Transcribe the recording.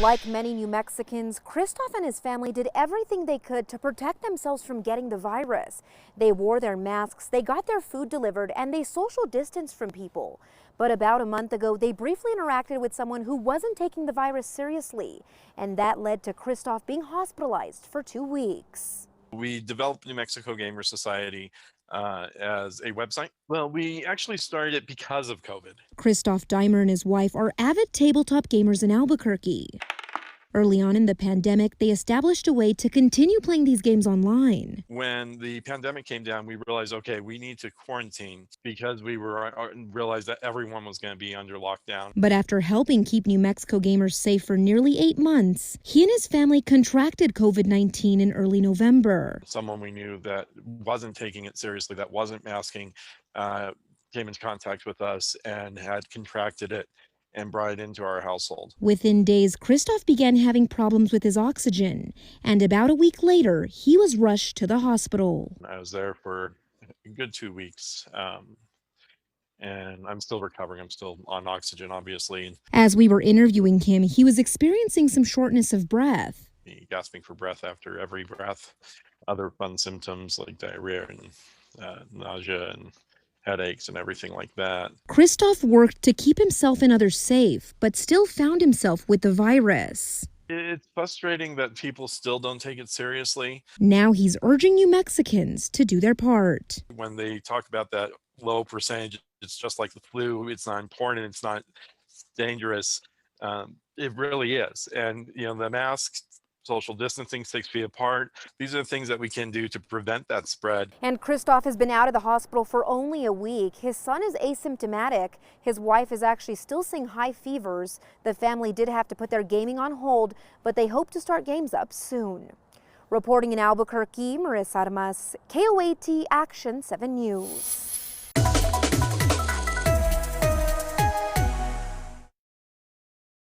Like many New Mexicans, Christoph and his family did everything they could to protect themselves from getting the virus. They wore their masks, they got their food delivered, and they social distanced from people. But about a month ago, they briefly interacted with someone who wasn't taking the virus seriously, and that led to Christoph being hospitalized for 2 weeks. We developed New Mexico Gamer Society as a website. Well, we actually started it because of COVID. Christoph Deimer and his wife are avid tabletop gamers in Albuquerque. Early on in the pandemic, they established a way to continue playing these games online. When the pandemic came down, we realized, okay, we need to quarantine because we realized that everyone was going to be under lockdown. But after helping keep New Mexico gamers safe for nearly 8 months, he and his family contracted COVID-19 in early November. Someone we knew that wasn't taking it seriously, that wasn't masking, came into contact with us and had contracted it and brought it into our household. Within days, Christoph began having problems with his oxygen, and about a week later, he was rushed to the hospital. I was there for a good 2 weeks, and I'm still recovering. I'm still on oxygen, obviously. As we were interviewing him, he was experiencing some shortness of breath. Gasping for breath after every breath, other fun symptoms like diarrhea and nausea and headaches and everything like that. Christoph worked to keep himself and others safe, but still found himself with the virus. It's frustrating that people still don't take it seriously. Now he's urging New Mexicans to do their part. When they talk about that low percentage, it's just like the flu. It's not important. It's not dangerous. It really is. And, the masks, social distancing, 6 feet apart. These are the things that we can do to prevent that spread. And Christoph has been out of the hospital for only a week. His son is asymptomatic. His wife is actually still seeing high fevers. The family did have to put their gaming on hold, but they hope to start games up soon. Reporting in Albuquerque, Marissa Armas, KOAT Action 7 News.